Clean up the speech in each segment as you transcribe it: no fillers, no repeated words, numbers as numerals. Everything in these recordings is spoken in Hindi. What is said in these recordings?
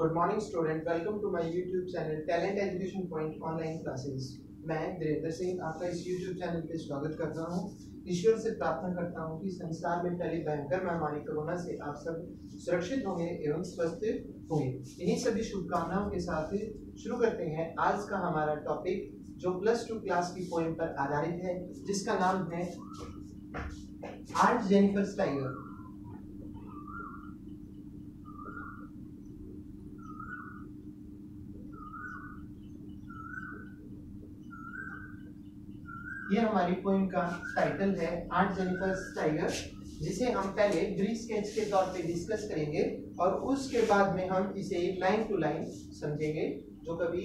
Good morning student, welcome to my YouTube channel talent education point online classes. मैं वीरेंद्र सिंह आपका इस यूट्यूब चैनल पे स्वागत करता हूं। ईश्वर से प्रार्थना करता हूं कि संसार में फैली भयंकर महामारी कोरोना से आप सब सुरक्षित होंगे एवं स्वस्थ होंगे। इन्हीं सभी शुभकामनाओं के साथ शुरू करते हैं आज का हमारा टॉपिक, जो +2 क्लास की पोएम पर आधारित है, जिसका नाम है आर्ट जेनिफर टाइगर। ये हमारी पोएम का टाइटल है आर्ट जेनिफर टाइगर, जिसे हम पहले ब्रीफ स्केच के तौर पे डिस्कस करेंगे और उसके बाद में हम इसे लाइन टू लाइन समझेंगे, जो कभी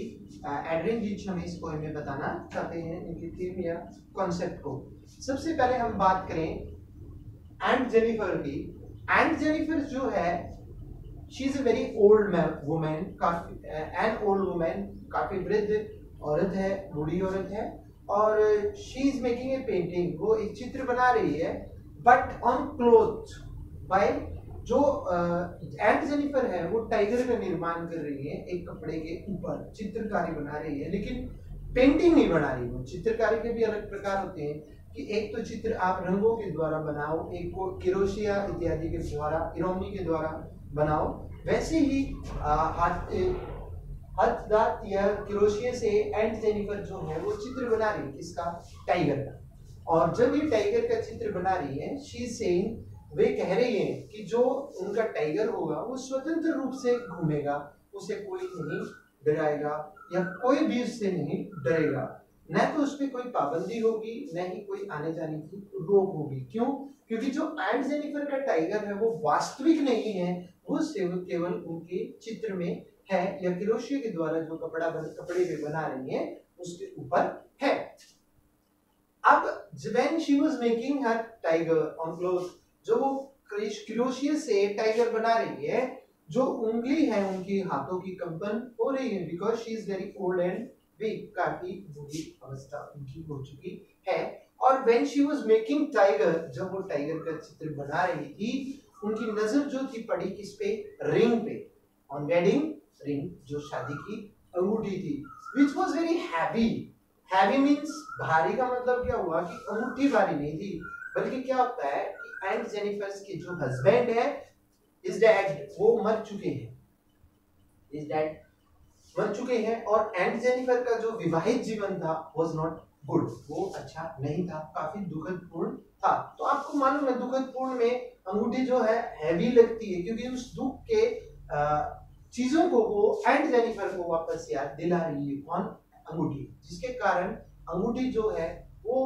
एड्रिन रीच हमें इस पोएम में बताना चाहते हैं, इनकी थीम या कॉन्सेप्ट को। सबसे पहले हम बात करें एंट जेनिफर की। एंट जेनिफर जो है, she is a very old women, काफी वृद्ध औरत है, बूढ़ी औरत है, और she is making a painting, वो एक चित्र बना रही है, बट ऑन क्लोथ बाय जो एंट जेनिफर है वो टाइगर का निर्माण कर रही है, एक कपड़े के ऊपर चित्रकारी बना रही है, लेकिन पेंटिंग नहीं बना रही। वो चित्रकारी के भी अलग प्रकार होते हैं कि एक तो चित्र आप रंगों के द्वारा बनाओ, एक को किरोशिया इत्यादि के द्वारा, इरोमी के द्वारा बनाओ, वैसे ही हथदात या किरोशिया से एंट जेनिफर जो है वो चित्र बना रही है, किसका? टाइगर का। और जब ये टाइगर का चित्र बना रही है, शी इज सेइंग, वे कह रही हैं कि जो उनका टाइगर होगा वो स्वतंत्र रूप से घूमेगा, उसे कोई नहीं डराएगा या कोई भी उससे नहीं डरेगा, न तो उस पर कोई पाबंदी होगी, न ही कोई आने जाने की रोक होगी। क्यों? क्योंकि जो एंट जेनिफर का टाइगर है वो वास्तविक नहीं है, वो केवल उनके चित्र में है या किरोशिया के द्वारा जो कपड़े पे बना रही है उसके ऊपर है। अब when she was making her tiger on cloth, जो वो किरोशिया से टाइगर बना रही है, जो उंगली है उनकी हाथों की कंपन हो रही है, because she is very old and weak, काफी बूढ़ी अवस्था उनकी हो चुकी है। और when she was making tiger, जब वो टाइगर का चित्र बना रही थी, उनकी नजर जो थी पड़ी किस पे? रिंग पे, ऑन वेडिंग रिंग, जो शादी की अंगूठी थी, which was very heavy. Heavy means भारी का मतलब क्या हुआ कि अंगूठी भारी नहीं थी, बल्कि क्या होता है कि एंट जेनिफर के जो हस्बैंड है इज डेड, वो मर चुके हैं, इज डेड, मर चुके हैं, और एंट जेनिफर का जो विवाहित जीवन था was not good, वो अच्छा नहीं था, काफी दुखदपूर्ण था। तो आपको मालूम है दुखदपूर्ण में अंगूठी जो है हैवी लगती है, क्योंकि उस दुख के चीजों को वो एंट जेनिफर को वापस याद दिला रही है। कौन? अंगूठी, जिसके कारण अंगूठी जो है वो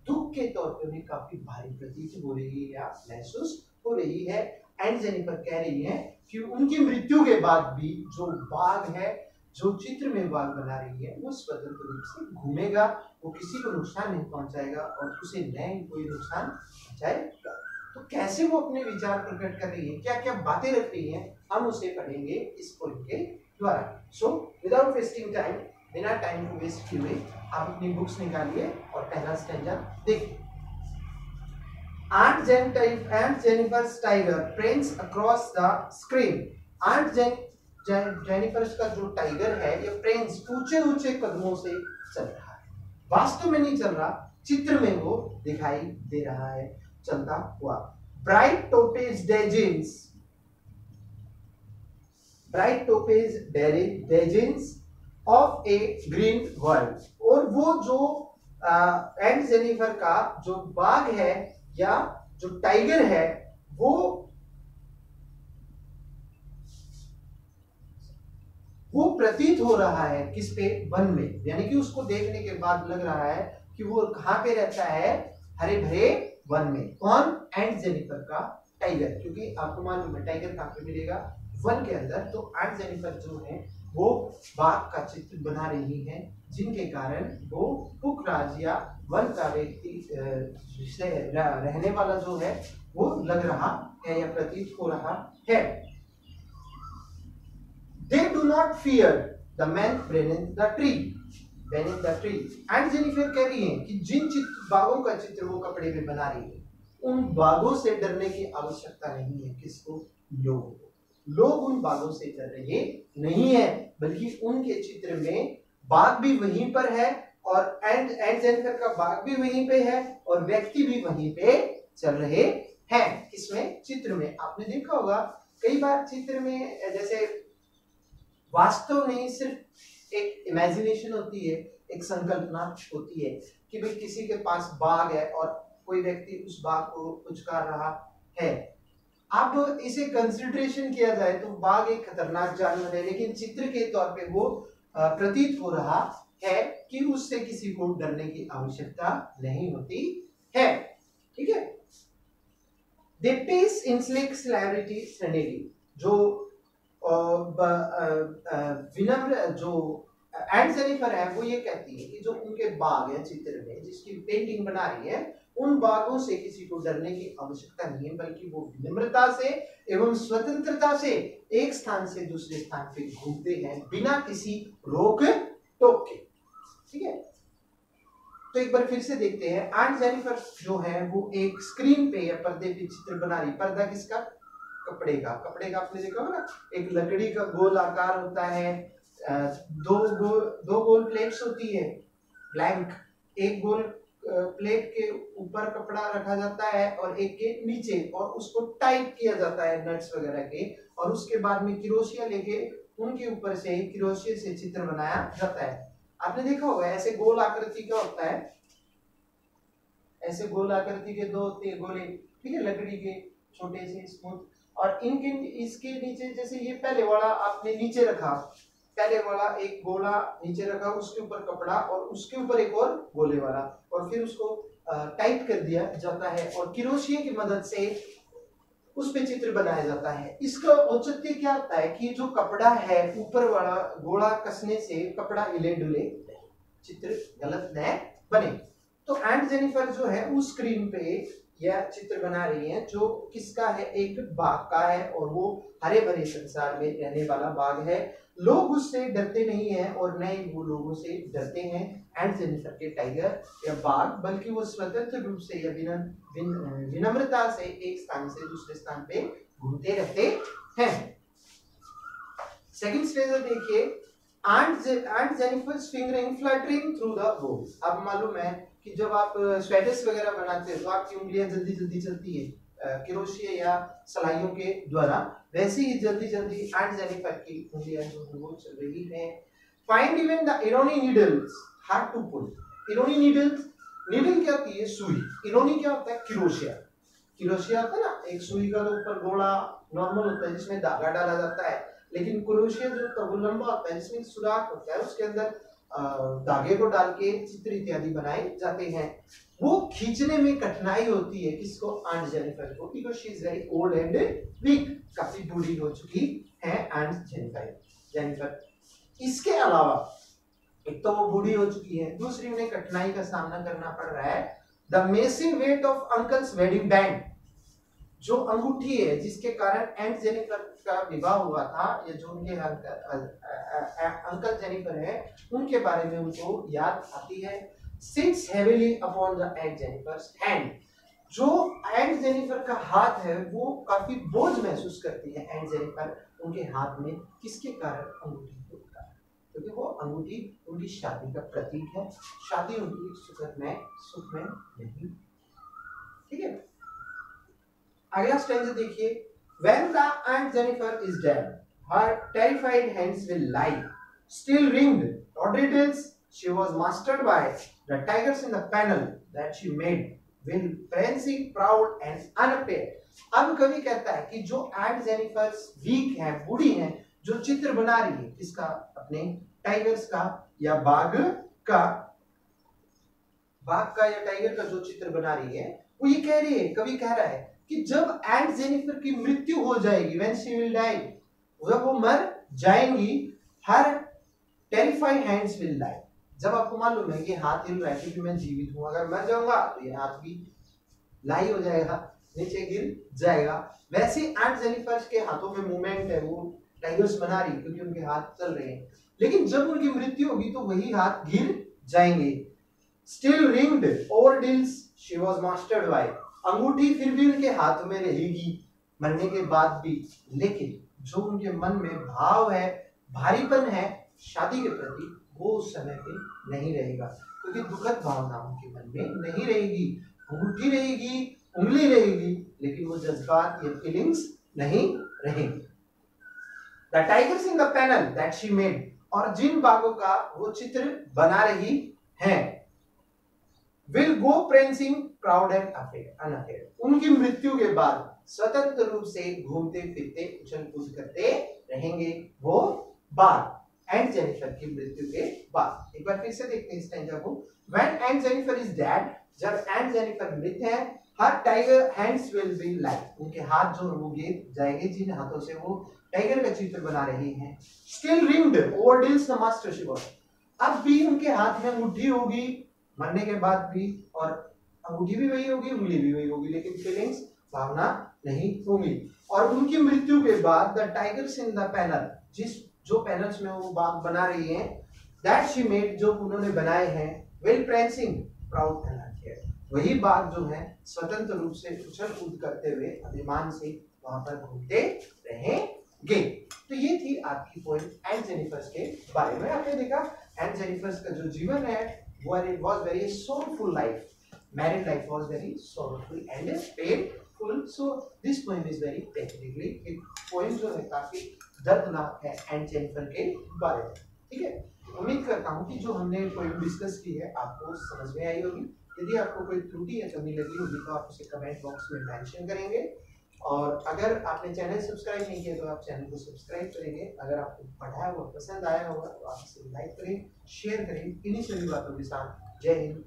दुख के तौर पे भी काफी भारी प्रतीत हो रही है या महसूस हो रही है। एंट जेनिफर कह रही है कि उनकी मृत्यु के बाद भी जो बाघ है, जो चित्र में बाघ बना रही है, वो स्वतंत्र रूप से घूमेगा, वो किसी को नुकसान नहीं पहुंचाएगा और उसे न कोई नुकसान पहुंचाएगा। तो कैसे वो अपने विचार प्रकट कर रही है, क्या क्या बातें रख रही हैं, हम उसे पढ़ेंगे इस पोएम के द्वारा। सो विदाउट वेस्टिंग टाइम, बिना टाइम को वेस्ट किए हुए आप अपनी बुक्स निकालिए और पहला स्टैंजा देखिए। Aunt Jennifer's tiger pranced across the screen. Aunt Jennifer's का जो टाइगर है ये प्रेंस, ऊंचे ऊंचे कदमों से चल रहा है, वास्तव में नहीं चल रहा, चित्र में वो दिखाई दे रहा है चलता हुआ। Bright topaz designs of a green world. और वो जो एंट जेनिफर का जो बाघ है या जो टाइगर है, वो प्रतीत हो रहा है किस पे? वन में, यानी कि उसको देखने के बाद लग रहा है कि वो कहां पे रहता है? हरे भरे वन में। कौन? एंट जेनिफर का टाइगर, क्योंकि आपको मालूम है टाइगर कहां पे मिलेगा? वन के अंदर। तो एंट जेनिफर जो है वो बाघ का चित्र बना रही है, जिनके कारण वो पुखराज या वन का व्यक्ति रहने वाला जो है वो लग रहा है या प्रतीत हो रहा है। They do not fear the man beneath the tree. Ant Jennifer कह रही है कि जिन बाघों का चित्र वो कपड़े में बना रही है, उन बाघों से डरने की आवश्यकता नहीं है। किसको? लोगों को। लोग उन बाघों से डर रहे नहीं है, बल्कि उनके चित्र में बाघ भी वहीं पर है और एंड जेनिफर का बाघ भी वहीं पे है और व्यक्ति भी वहीं पे चल रहे हैं। इसमें चित्र में आपने देखा होगा कई बार चित्र में जैसे वास्तव नहीं, सिर्फ एक इमेजिनेशन होती है, एक संकल्पना होती है कि भाई किसी के पास बाघ है और कोई व्यक्ति उस बाघ को पुचकार रहा है। अब इसे कंसिडरेशन किया जाए तो बाघ एक खतरनाक जानवर है, लेकिन चित्र के तौर पे वो प्रतीत हो रहा है कि उससे किसी को डरने की आवश्यकता नहीं होती है। ठीक है। They pace in slick celebrity scenery, जो विनम्र जो एंड जेनिफर है वो ये कहती है कि जो उनके बाघ है चित्र में जिसकी पेंटिंग बना रही है, उन बाघों से किसी को डरने की आवश्यकता नहीं है, बल्कि वो विनम्रता से एवं स्वतंत्रता से एक स्थान से दूसरे स्थान पे घूमते हैं बिना किसी रोक टोक के। ठीक है। तो एक बार फिर से देखते हैं, एंड जेनिफर जो है वो एक स्क्रीन पे या पर्दे पे चित्र बना रही। पर्दा किसका? कपड़े का। कपड़े का आपने देखा होगा ना, एक लकड़ी का गोल आकार होता है, दो गोल प्लेट्स होती है ब्लैंक, एक गोल प्लेट के ऊपर कपड़ा रखा जाता है और एक के नीचे, और उसको टाइट किया जाता है नट्स वगैरह के, और उसके बाद में किरोसिया लेके उनके ऊपर से किरोसिया से चित्र बनाया जाता है। आपने देखा होगा ऐसे गोल आकृति का होता है, ऐसे गोल आकृति के दो होते हैं गोले, ठीक है, लकड़ी के छोटे से स्मूथ, और इनके इसके नीचे जैसे ये पहले वाला आपने नीचे रखा, पहले वाला एक गोला नीचे रखा, उसके ऊपर कपड़ा और उसके ऊपर एक और गोले वाला, और फिर उसको टाइट कर दिया जाता है और किरोसिया की मदद से उस पे चित्र बनाया जाता है। इसका औचित्य क्या होता है कि जो कपड़ा है ऊपर वाला गोला कसने से कपड़ा हिले डुले, चित्र गलत न बने। तो एंड जेनिफर जो है उस स्क्रीन पे यह चित्र बना रही है जो किसका है? एक बाघ का है, और वो हरे भरे संसार में रहने वाला बाघ है। लोग उससे डरते नहीं हैं और न ही वो लोगों से डरते हैं एंड जेनिफर के टाइगर या बाघ, बल्कि वो स्वतंत्र रूप से या विनम्रता से एक स्थान से दूसरे स्थान पे घूमते रहते हैं। सेकंड स्टेज देखिए, and Jennifer's fingering fluttering through the वूल। अब मालूम है कि जब आप स्वेटर्स वगैरह बनाते हैं तो आपकी उंगलियां जल्दी जल्दी चलती है किरोशिया या सलाइयों के द्वारा, वैसे ही जल्दी जल्दी एंड जेनिफर की उंगलियां जो है वो चल रही हैं। Find even the irony needles hard to pull. Irony needles, needle क्या होती है? सुई। इरोनी क्या होता है? किरोशिया। किरोशिया होता है ना, एक सुई का तो ऊपर गोला नॉर्मल होता है जिसमें धागा डाला जाता है, लेकिन क्रोशिया जो होता है वो लंबा होता है जिसमें सुराख होता है, उसके अंदर धागे को डाल के चित्र इत्यादि बनाए जाते हैं। वो खींचने में कठिनाई होती है किसको? एंड जेनिफर को, because she is very old and weak, काफी बूढ़ी हो चुकी है एंड जेनिफर। इसके अलावा एक तो वो बूढ़ी हो चुकी है, दूसरी उन्हें कठिनाई का सामना करना पड़ रहा है the massive weight of uncle's wedding band. जो अंगूठी है जिसके कारण एंड जेनिफर का विवाह हुआ था, या जो उनके अंकल जेनिफर है उनके बारे में उनको याद आती है। Sits heavily upon the and Jennifer's hand. जो एंड जेनिफर का हाथ है वो काफी बोझ महसूस करती है एंड जेनिफर उनके हाथ में, किसके कारण? अंगूठी के कारण, क्योंकि वो अंगूठी उनकी शादी का प्रतीक है। शादी उनकी सुख में नहीं। ठीक है। अगला स्टेंजा देखिए, when the Aunt Jennifer is dead, her terrified hands will lie, still ringed. Todriddles she was mastered by the tigers in the panel that she made, will prancing proud and unprepared. अब कवि कहता है कि जो एंट जेनिफर वीक है, बूढ़ी है, जो चित्र बना रही है किसका? अपने टाइगर्स का या बाघ का या टाइगर का जो चित्र बना रही है, वो ये कह रही है, कवि कह रहा है कि जब एंट जेनिफर की मृत्यु हो जाएगी, when she will die, जब वो मर जाएंगी, her terrified hands will lie. जब आपको मालूम है कि हाथ हिल रहा है क्योंकि मैं जीवित हूं, अगर मर जाऊंगा तो ये हाथ भी लाई हो जाएगा, नीचे गिर जाएगा। वैसे एंट जेनिफर के हाथों में मूवमेंट है, वो टाइगर्स बना रही क्योंकि उनके हाथ चल रहे हैं, लेकिन जब उनकी मृत्यु होगी तो वही हाथ गिर जाएंगे। Still ringed over deals she was mastered by. अंगूठी फिर भी उनके हाथ में रहेगी मरने के बाद भी, लेकिन जो उनके मन में भाव है, भारीपन है शादी के प्रति, वो उस समय पे नहीं रहेगा, क्योंकि दुखद भावना उनके मन में नहीं रहेगी। अंगूठी रहेगी, उंगली रहेगी, लेकिन वो जज्बात या फीलिंग्स नहीं रहेंगी। The tigers in the panel that she made, और जिन बाघों का वो चित्र बना रही हैं, will go prancing proud and unafraid, उनकी मृत्यु के बाद स्वतंत्र रूप से घूमते फिरते उछल कूद करते रहेंगे वो बाघ। एंड जेनिफर की मृत्यु के बाद एक बार फिर से देखते हैं इस स्टैंजा को। When Aunt Jennifer is dead, जब एंड जेनिफर मृत है, her tiger hands will be like, उनके हाथ जो होंगे जाएंगे, जिन हाथों से वो टाइगर का चित्र बना रहे हैं। Still ringed over Dill's the master she was, अब भी उनके हाथ में अंगूठी होगी मरने के बाद भी, और अंगूठी भी वही होगी, उंगली भी वही होगी, लेकिन फीलिंग्स, भावना नहीं होंगी। और उनकी मृत्यु के बाद the tigers in the panel, जो पैनल्स में वो बाघ बना रही हैं, दैट शी मेड, जो उन्होंने बनाए हैं, will prancing proud and unafraid, वही बाघ जो है स्वतंत्र रूप से उछल कूद करते हुए अभिमान से वहां पर घूमते रहेंगे। तो ये थी आपकी पोएम एंड जेनिफर्स के बारे में। आपने देखा एंड जेनिफर्स का जो जीवन है it was very sorrowful life. Married life was very sorrowful and painful. So this poem is very technically, एक poem जो है काफी दर्दनाक है एंड जेनिफर के बारे में। ठीक है, उम्मीद करता हूँ कि जो हमने पोएम डिस्कस की है आपको समझ में आई होगी। यदि आपको कोई त्रुटि या कमी लगी होगी तो आप उसे कमेंट बॉक्स में मेंशन करेंगे, और अगर आपने चैनल सब्सक्राइब नहीं किया तो आप चैनल को सब्सक्राइब करेंगे। अगर आपको पढ़ा हुआ पसंद आया होगा तो आप इसे लाइक करें, शेयर करें। इन्हीं सभी बातों के साथ जय हिंद,